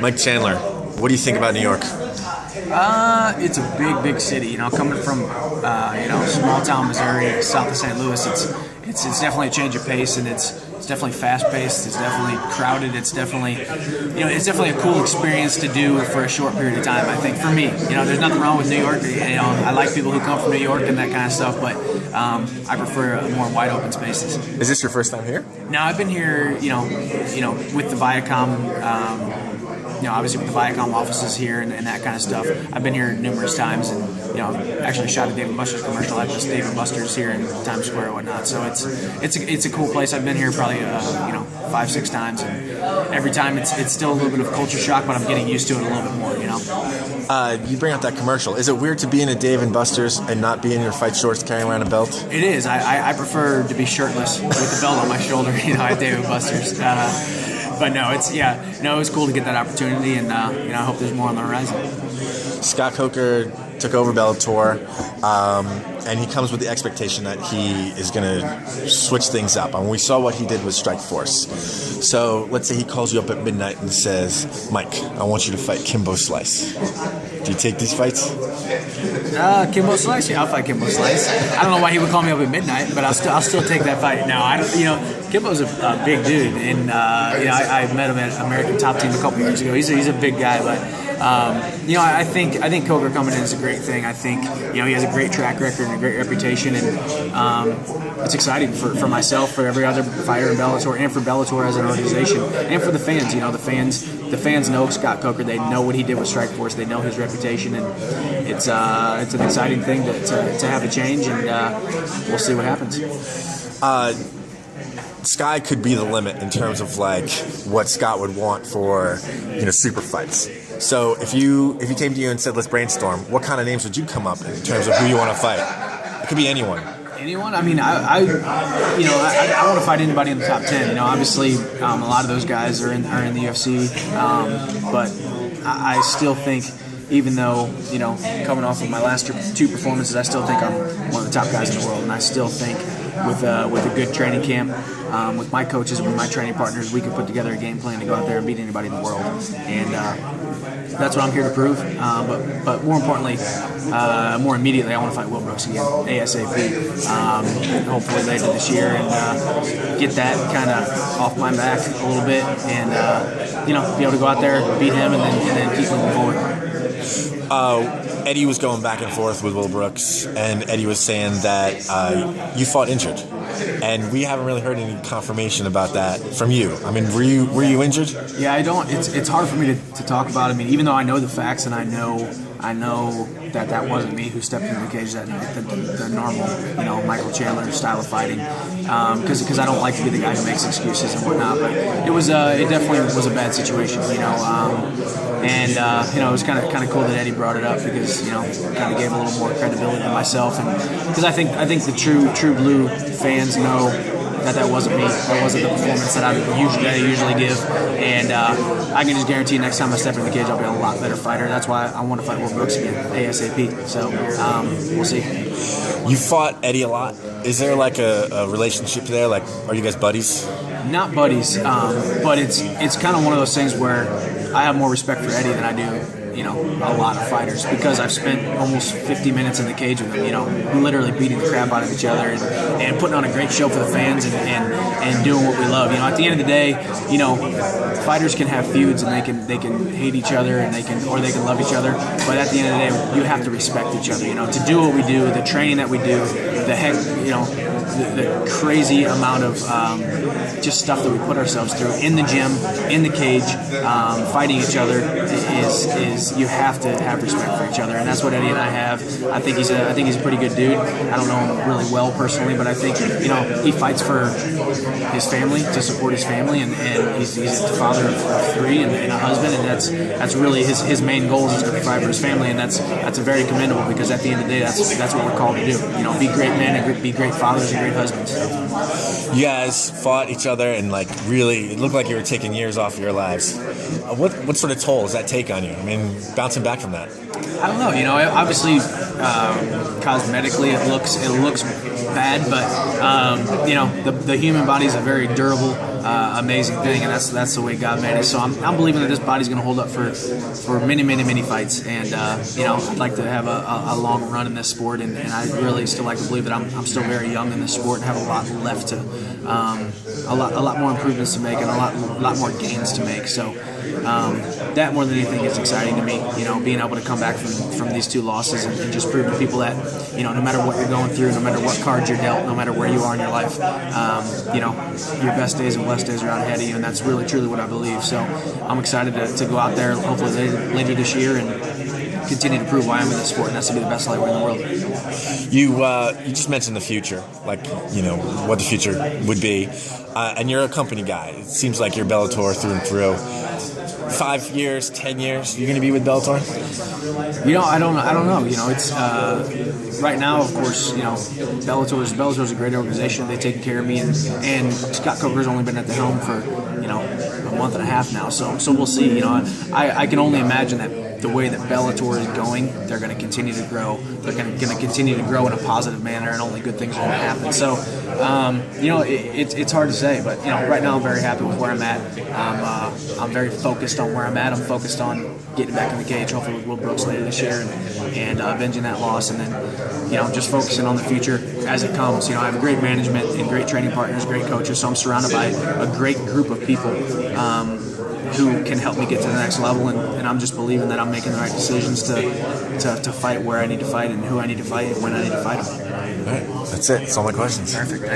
Mike Chandler, what do you think about New York? It's a big city. Coming from small town Missouri, south of St. Louis, it's definitely a change of pace, and it's definitely fast paced. It's definitely crowded. It's definitely a cool experience to do for a short period of time. I think for me, there's nothing wrong with New York. I like people who come from New York and that kind of stuff, but I prefer more wide open spaces. Is this your first time here? No, I've been here, with the Viacom. Obviously with the Viacom offices here and that kind of stuff. I've been here numerous times, and actually shot a Dave & Buster's commercial at this Dave & Buster's here in Times Square and whatnot. So it's a cool place. I've been here probably 5-6 times, and every time it's still a little bit of culture shock, but I'm getting used to it a little bit more. You bring up that commercial. Is it weird to be in a Dave & Buster's and not be in your fight shorts carrying around a belt? It is. I prefer to be shirtless with the belt on my shoulder, at Dave & Buster's. But no, it was cool to get that opportunity, and I hope there's more on the horizon. Scott Coker took over Bellator, and he comes with the expectation that he is going to switch things up. And we saw what he did with Strikeforce. So let's say he calls you up at midnight and says, "Mike, I want you to fight Kimbo Slice." Do you take these fights? Kimbo Slice? Yeah, I'll fight Kimbo Slice. I don't know why he would call me up at midnight, but I'll still take that fight. No, I don't. Kimbo's a big dude, and I met him at American Top Team a couple years ago. He's a big guy, but I think Coker coming in is a great thing. I think he has a great track record and a great reputation, and it's exciting for myself, for every other fighter in Bellator, and for Bellator as an organization, and for the fans. The fans know Scott Coker. They know what he did with Strikeforce. They know his reputation, and it's an exciting thing to have a change, and we'll see what happens. Sky could be the limit in terms of what Scott would want for super fights. So if he came to you and said, "Let's brainstorm," what kind of names would you come up in terms of who you want to fight? It could be anyone. Anyone? I mean, I want to fight anybody in the top 10. Obviously, a lot of those guys are in the UFC, but I still think, even though coming off of my last two performances, I still think I'm one of the top guys in the world, and I still think with a good training camp, with my coaches, with my training partners, we can put together a game plan to go out there and beat anybody in the world, and that's what I'm here to prove. But more importantly, more immediately, I want to fight Will Brooks again, ASAP. Hopefully later this year, and get that kind of off my back a little bit, and be able to go out there, beat him, and then keep moving forward. Eddie was going back and forth with Will Brooks, and Eddie was saying that you fought injured, and we haven't really heard any confirmation about that from you. I mean, were you injured? Yeah, I don't. It's hard for me to talk about. I mean, even though I know the facts and I know that wasn't me who stepped into the cage that night, the normal, Michael Chandler style of fighting, because I don't like to be the guy who makes excuses and whatnot. But it definitely was a bad situation, and it was kind of cool that Eddie brought it up, because kind of gave a little more credibility to myself, and because I think the true blue fans know that wasn't me. That wasn't the performance that I usually give, and I can just guarantee next time I step in the cage, I'll be a lot better fighter. That's why I want to fight Will Brooks again, ASAP. So we'll see. You fought Eddie a lot. Is there a relationship there? Are you guys buddies? Not buddies, but it's kind of one of those things where I have more respect for Eddie than I do a lot of fighters, because I've spent almost 50 minutes in the cage with them, literally beating the crap out of each other and putting on a great show for the fans and doing what we love. At the end of the day, fighters can have feuds and they can hate each other and they can love each other, but at the end of the day, you have to respect each other. To do what we do, the training that we do, the crazy amount of just stuff that we put ourselves through in the gym, in the cage, fighting each other is you have to have respect for each other, and that's what Eddie and I have. I think he's a pretty good dude. I don't know him really well personally, but I think he fights for his family, to support his family, and he's a father of 3 and a husband, and that's really his main goal is to provide for his family, and that's very commendable, because at the end of the day, that's what we're called to do. Be great men and be great fathers and great husbands. You guys fought each other, and really, it looked like you were taking years off of your lives. What sort of toll does that take on you? I mean, bouncing back from that. I don't know. Obviously, cosmetically it looks bad, but the human body is a very durable amazing thing, and that's the way God made it. So I'm believing that this body's going to hold up for many fights, and I'd like to have a long run in this sport, and I really still like to believe that I'm still very young in this sport and have a lot left to, a lot more improvements to make and a lot more gains to make. So that more than anything is exciting to me. Being able to come back from these 2 losses and just prove to people that no matter what you're going through, no matter what cards you're dealt, no matter where you are in your life, your best days and blessed days are out ahead of you, and that's really truly what I believe. So I'm excited to go out there hopefully later this year and continue to prove why I'm in this sport, and that's to be the best lightweight in the world. You just mentioned the future, what the future would be, and you're a company guy. It seems like you're Bellator through and through. 5 years, 10 years, you're going to be with Bellator? I don't know. It's right now, of course. Bellator's a great organization. They've taken care of me, and Scott Coker's only been at the helm for a month and a half now. So we'll see. I can only imagine that the way that Bellator is going, they're going to continue to grow. They're going to continue to grow in a positive manner, and only good things are going to happen. So, it's hard to say, but right now I'm very happy with where I'm at. I'm very focused on where I'm at. I'm focused on getting back in the cage, hopefully with Will Brooks later this year, and avenging that loss, and then just focusing on the future as it comes. I have great management and great training partners, great coaches, so I'm surrounded by a great group of people who can help me get to the next level, and I'm just believing that I'm making the right decisions to fight where I need to fight and who I need to fight and when I need to fight them. All right, that's it. That's all my questions. Perfect. Thank you.